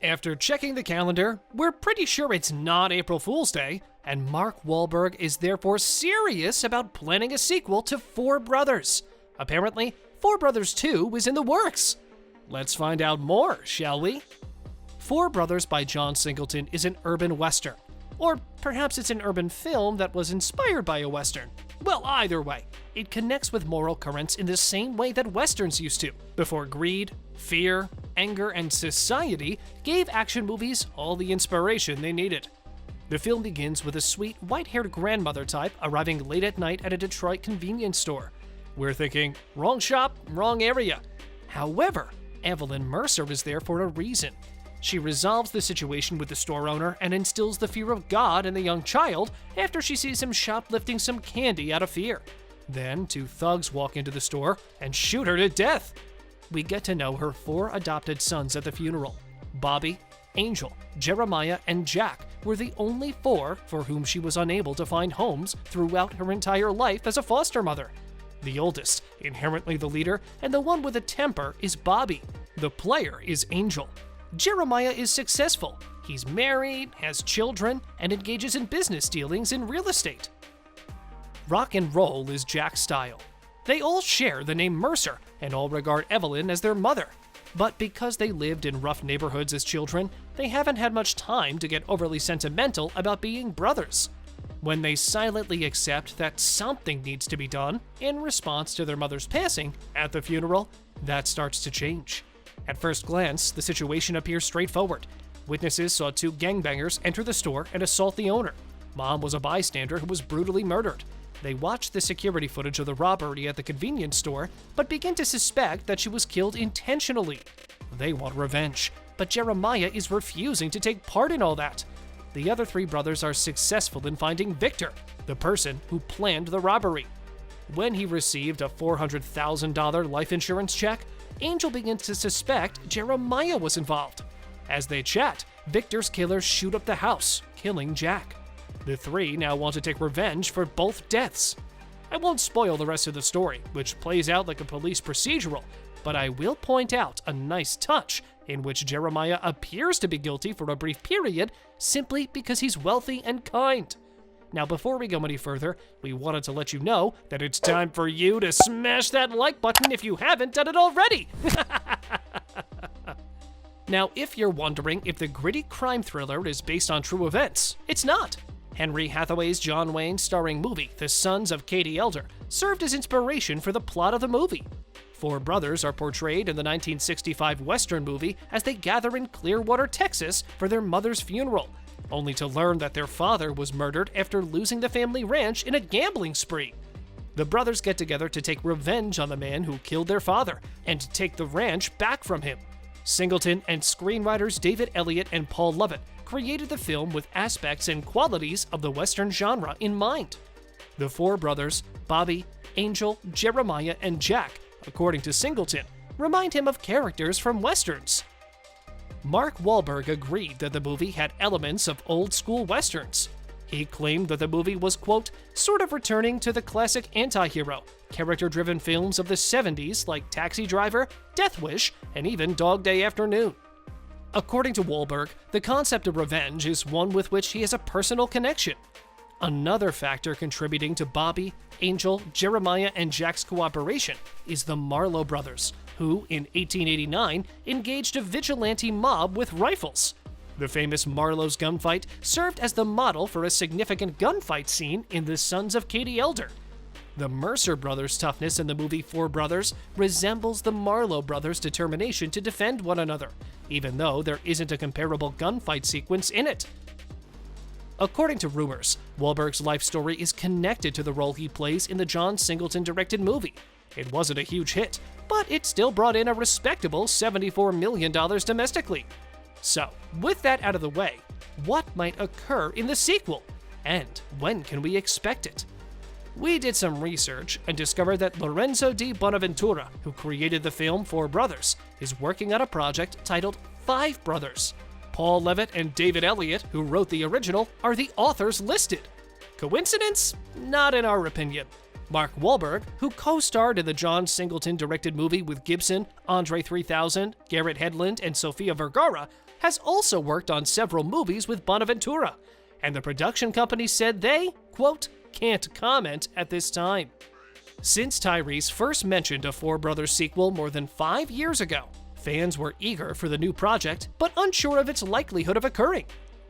After checking the calendar, we're pretty sure it's not April Fool's Day, and Mark Wahlberg is therefore serious about planning a sequel to Four Brothers. Apparently, Four Brothers 2 is in the works. Let's find out more, shall we? Four Brothers by John Singleton is an urban western. Or perhaps it's an urban film that was inspired by a western. Well, either way, it connects with moral currents in the same way that westerns used to, before greed, fear, anger, and society gave action movies all the inspiration they needed. The film begins with a sweet, white-haired grandmother type arriving late at night at a Detroit convenience store. We're thinking, wrong shop, wrong area. However, Evelyn Mercer is there for a reason. She resolves the situation with the store owner and instills the fear of God in the young child after she sees him shoplifting some candy out of fear. Then, two thugs walk into the store and shoot her to death. We get to know her four adopted sons at the funeral. Bobby, Angel, Jeremiah, and Jack were the only four for whom she was unable to find homes throughout her entire life as a foster mother. The oldest, inherently the leader, and the one with a temper is Bobby. The player is Angel. Jeremiah is successful. He's married, has children, and engages in business dealings in real estate. Rock and roll is Jack's style. They all share the name Mercer and all regard Evelyn as their mother. But because they lived in rough neighborhoods as children, they haven't had much time to get overly sentimental about being brothers. When they silently accept that something needs to be done in response to their mother's passing at the funeral, that starts to change. At first glance, the situation appears straightforward. Witnesses saw two gangbangers enter the store and assault the owner. Mom was a bystander who was brutally murdered. They watched the security footage of the robbery at the convenience store, but begin to suspect that she was killed intentionally. They want revenge, but Jeremiah is refusing to take part in all that. The other three brothers are successful in finding Victor, the person who planned the robbery. When he received a $400,000 life insurance check, Angel begins to suspect Jeremiah was involved. As they chat, Victor's killers shoot up the house, killing Jack. The three now want to take revenge for both deaths. I won't spoil the rest of the story, which plays out like a police procedural, but I will point out a nice touch in which Jeremiah appears to be guilty for a brief period simply because he's wealthy and kind. Now, before we go any further, we wanted to let you know that it's time for you to smash that like button if you haven't done it already. Now, if you're wondering if the gritty crime thriller is based on true events, it's not. Henry Hathaway's John Wayne starring movie, The Sons of Katie Elder, served as inspiration for the plot of the movie. Four brothers are portrayed in the 1965 Western movie as they gather in Clearwater, Texas for their mother's funeral, only to learn that their father was murdered after losing the family ranch in a gambling spree. The brothers get together to take revenge on the man who killed their father and to take the ranch back from him. Singleton and screenwriters David Elliott and Paul Lovett created the film with aspects and qualities of the Western genre in mind. The four brothers, Bobby, Angel, Jeremiah, and Jack, according to Singleton, remind him of characters from Westerns. Mark Wahlberg agreed that the movie had elements of old-school Westerns. He claimed that the movie was, quote, sort of returning to the classic anti-hero, character-driven films of the 70s like Taxi Driver, Death Wish, and even Dog Day Afternoon. According to Wahlberg, the concept of revenge is one with which he has a personal connection. Another factor contributing to Bobby, Angel, Jeremiah, and Jack's cooperation is the Marlowe brothers, who, in 1889, engaged a vigilante mob with rifles. The famous Marlowe's gunfight served as the model for a significant gunfight scene in The Sons of Katie Elder. The Mercer brothers' toughness in the movie Four Brothers resembles the Marlowe brothers' determination to defend one another, even though there isn't a comparable gunfight sequence in it. According to rumors, Wahlberg's life story is connected to the role he plays in the John Singleton-directed movie. It wasn't a huge hit, but it still brought in a respectable $74 million domestically. So, with that out of the way, what might occur in the sequel? And when can we expect it? We did some research and discovered that Lorenzo di Bonaventura, who created the film Four Brothers, is working on a project titled Five Brothers. Paul Levitt and David Elliott, who wrote the original, are the authors listed. Coincidence? Not in our opinion. Mark Wahlberg, who co-starred in the John Singleton directed movie with Gibson, André 3000, Garrett Hedlund, and Sofia Vergara, has also worked on several movies with Bonaventura, and the production company said they, quote, can't comment at this time. Since Tyrese first mentioned a Four Brothers sequel more than 5 years ago, fans were eager for the new project, but unsure of its likelihood of occurring.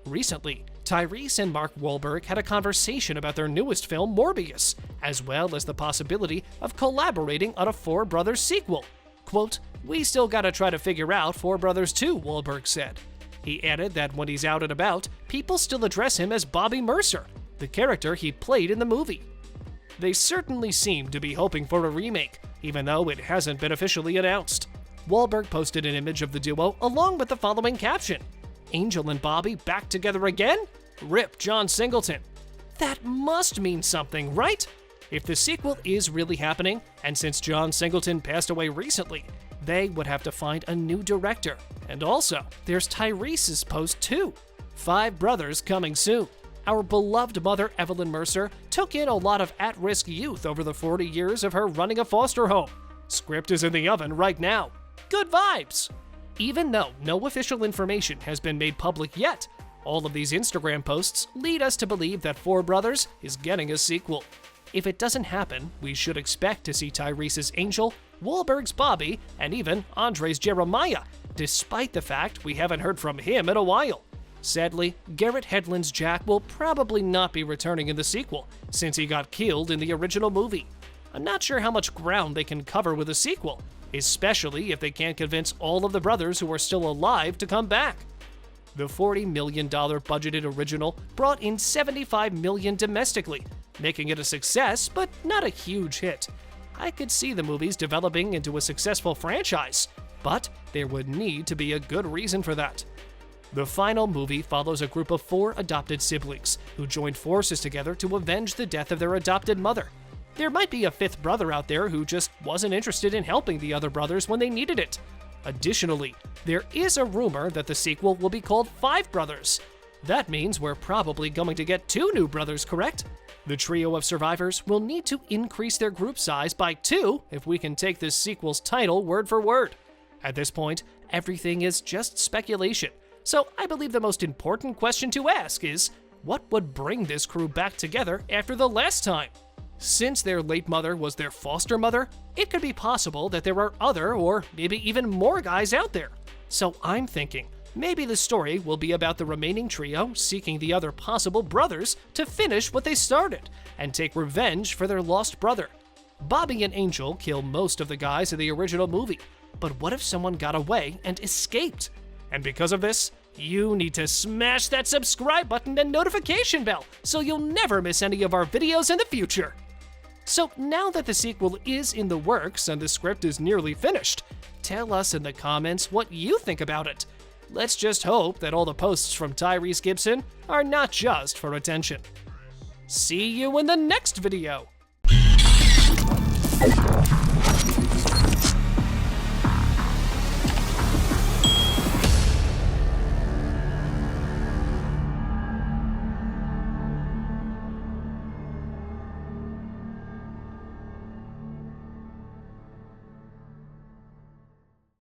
Recently, Tyrese and Mark Wahlberg had a conversation about their newest film, Morbius, as well as the possibility of collaborating on a Four Brothers sequel. Quote, "We still gotta try to figure out Four Brothers 2, Wahlberg said. He added that when he's out and about, people still address him as Bobby Mercer, the character he played in the movie. They certainly seem to be hoping for a remake, even though it hasn't been officially announced. Wahlberg posted an image of the duo along with the following caption: Angel and Bobby back together again? Rip John Singleton. That must mean something, right? If the sequel is really happening, and since John Singleton passed away recently, they would have to find a new director. And also, there's Tyrese's post too. 5 brothers coming soon. Our beloved mother, Evelyn Mercer, took in a lot of at-risk youth over the 40 years of her running a foster home. Script is in the oven right now. Good vibes! Even though no official information has been made public yet, all of these Instagram posts lead us to believe that Four Brothers is getting a sequel. If it doesn't happen, we should expect to see Tyrese's Angel, Wahlberg's Bobby, and even Andre's Jeremiah, despite the fact we haven't heard from him in a while. Sadly, Garrett Hedlund's Jack will probably not be returning in the sequel, since he got killed in the original movie. I'm not sure how much ground they can cover with a sequel, especially if they can't convince all of the brothers who are still alive to come back. The $40 million budgeted original brought in $75 million domestically, making it a success but not a huge hit. I could see the movies developing into a successful franchise, but there would need to be a good reason for that. The final movie follows a group of 4 adopted siblings who joined forces together to avenge the death of their adopted mother. There might be a 5th brother out there who just wasn't interested in helping the other brothers when they needed it. Additionally, there is a rumor that the sequel will be called 5 Brothers. That means we're probably going to get 2 new brothers, correct? The trio of survivors will need to increase their group size by 2 if we can take this sequel's title word for word. At this point, everything is just speculation. So I believe the most important question to ask is, what would bring this crew back together after the last time? Since their late mother was their foster mother, it could be possible that there are other or maybe even more guys out there. So I'm thinking, maybe the story will be about the remaining trio seeking the other possible brothers to finish what they started and take revenge for their lost brother. Bobby and Angel kill most of the guys in the original movie, but what if someone got away and escaped? And because of this, you need to smash that subscribe button and notification bell so you'll never miss any of our videos in the future. So now that the sequel is in the works and the script is nearly finished, tell us in the comments what you think about it. Let's just hope that all the posts from Tyrese Gibson are not just for attention. See you in the next video!